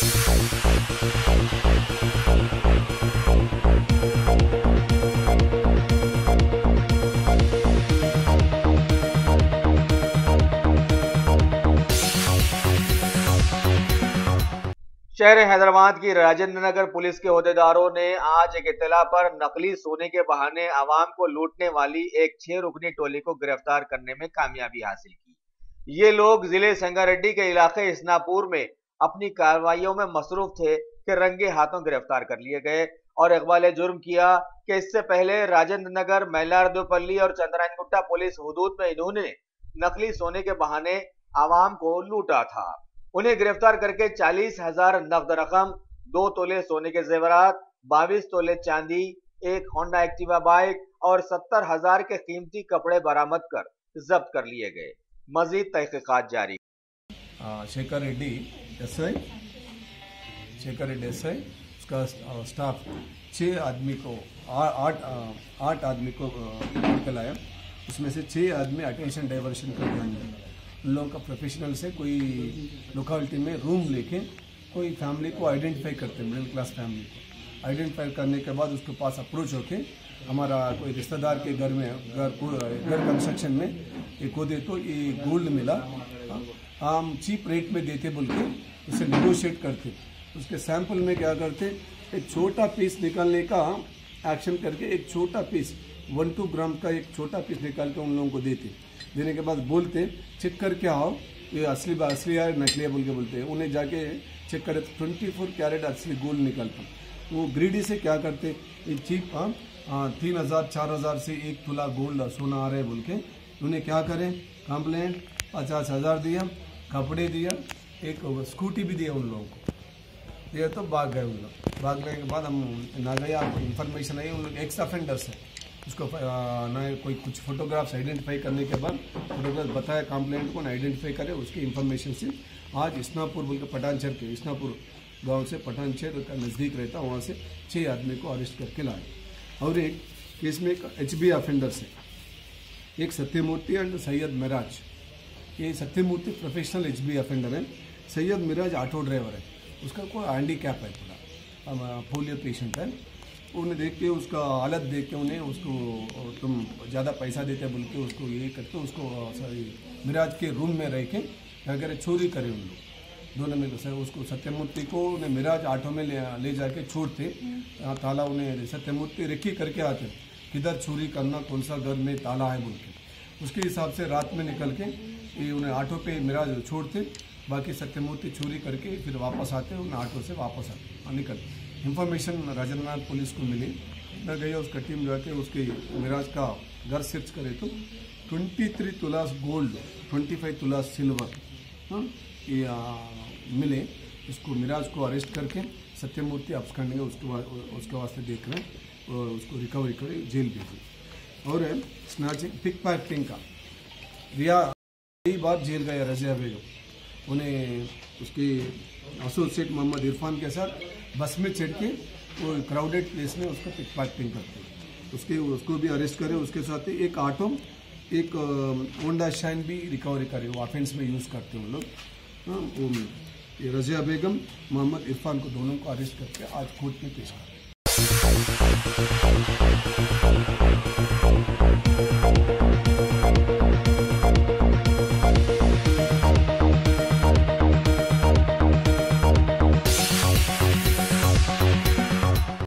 शहर हैदराबाद की राजेंद्र नगर पुलिस के ओहदेदारों ने आज एक इत्तला पर नकली सोने के बहाने आवाम को लूटने वाली एक 6 रुकनी टोली को गिरफ्तार करने में कामयाबी हासिल की। ये लोग जिले संगारेड्डी के इलाके इसनापुर में अपनी कार्रवाइयों में मसरूफ थे कि रंगे हाथों गिरफ्तार कर लिए गए और इकबाल जुर्म किया कि इससे पहले राजेंद्र नगर, मैलारदोपल्ली और चंद्रायनगुट्टा पुलिस हुदूद में इन्होंने नकली सोने के बहाने आवाम को लूटा था। उन्हें गिरफ्तार करके 40,000 नकद रकम, 2 तोले सोने के जेवरात, 22 तोले चांदी, एक होंडा एक्टिवा बाइक और 70,000 के कीमती कपड़े बरामद कर जब्त कर लिए गए। मजीद तहकीकात जारी। शेखर रेड्डी एसआई, उसका स्टाफ 6 आदमी को 8 आदमी को निकल आया। उसमें से 6 आदमी अटेंशन डाइवर्शन कर दिया। उन लोगों का प्रोफेशनल से कोई लोकेलिटी में रूम लेके कोई फैमिली को आइडेंटिफाई करते हैं, मिडिल क्लास फैमिली को आइडेंटिफाई करने के बाद उसके पास अप्रोच होके हमारा कोई रिश्तेदार के घर में घर कंस्ट्रक्शन में एक खोदे तो ये गोल्ड मिला, हम चीप रेट में देते बोल के उसे नेगोशिएट करते। उसके सैंपल में क्या करते, एक छोटा पीस निकालने का एक्शन करके एक छोटा पीस 1-2 ग्राम का एक छोटा पीस निकाल के उन लोगों को देने के बाद बोलते चेक करके आओ ये असली है नकली है बोल के बोलते हैं। उन्हें जाके चेक करे तो 24 कैरेट असली गोल्ड निकालते। वो ग्रीडी से क्या करते, ये चीप 3,000-4,000 से 1 तोला गोल्ड सोना आ रहा है बोल के उन्हें क्या करें, कंप्लेंट 50,000 दिया, कपड़े दिया, एक स्कूटी भी दिया उन लोगों को दिया तो भाग गए। उन लोग भागने के बाद हम ना गया, इन्फॉर्मेशन आई उन लोग एक्स ऑफेंडर्स है, उसको ना कोई कुछ फोटोग्राफ्स आइडेंटिफाई करने के बाद फोटोग्राफ बताया कंप्लेंट को, आइडेंटिफाई करे उसकी इन्फॉर्मेशन से आज इसनापुर बोल के पठानचेर के इसनापुर गांव से पठानचेर का नज़दीक रहता वहाँ से 6 आदमी को अरेस्ट करके लाए। और एक केस में एक HB ऑफेंडर्स है, एक सत्यमूर्ति एंड सैयद मिराज। ये सत्यमूर्ति प्रोफेशनल HB ऑफेंडर है, सैयद मिराज ऑटो ड्राइवर है, उसका कोई हैंडीकैप है, थोड़ा पोलियो पेशेंट है। उन्हें देख के उसका हालत देख के उन्हें उसको तुम ज़्यादा पैसा देते बोल के उसको ये करते उसको मिराज के रूम में रह के अगर चोरी करे उन लोग दोनों में से उसको सत्यमूर्ति को उन्हें मिराज ऑटो में ले जाके छोड़ते ताला, उन्हें सत्यमूर्ति रेकी करके आते किधर चोरी करना, कौन सा घर में ताला है बोल के उसके हिसाब से रात में निकल के ये उन्हें ऑटो पे मिराज छोड़ते, बाकी सत्यमूर्ति चोरी करके फिर वापस आते, उन्हें ऑटो से वापस आते निकलते। इन्फॉर्मेशन राजेंद्र पुलिस को मिली, न गई उसका टीम जाके उसके मिराज का घर सर्च करे तो 23 तुलास गोल्ड, 25 तुलास सिल्वर ये मिले। उसको मिराज को अरेस्ट करके सत्यमूर्ति अब्सकॉन्डिंग है उसके वास्ते देख रहे हैं और उसको रिकवरी करे जेल भेजी। और स्नैचिंग पिक पैकेटिंग का रिया कई बार जेल गया रजिया बेगम, उन्हें उसके एसोसिएट मोहम्मद इरफान के साथ बस में चढ़ के वो क्राउडेड प्लेस में उसका पिक पैकेटिंग करते उसको भी अरेस्ट करे। उसके साथ ही एक ऑटो, एक होंडा शाइन भी रिकवरी करे, वो ऑफेंस में यूज़ करते हैं वो लोग। ये रजिया बेगम, मोहम्मद इरफान को दोनों को अरेस्ट करके आज कोर्ट में पेश कर।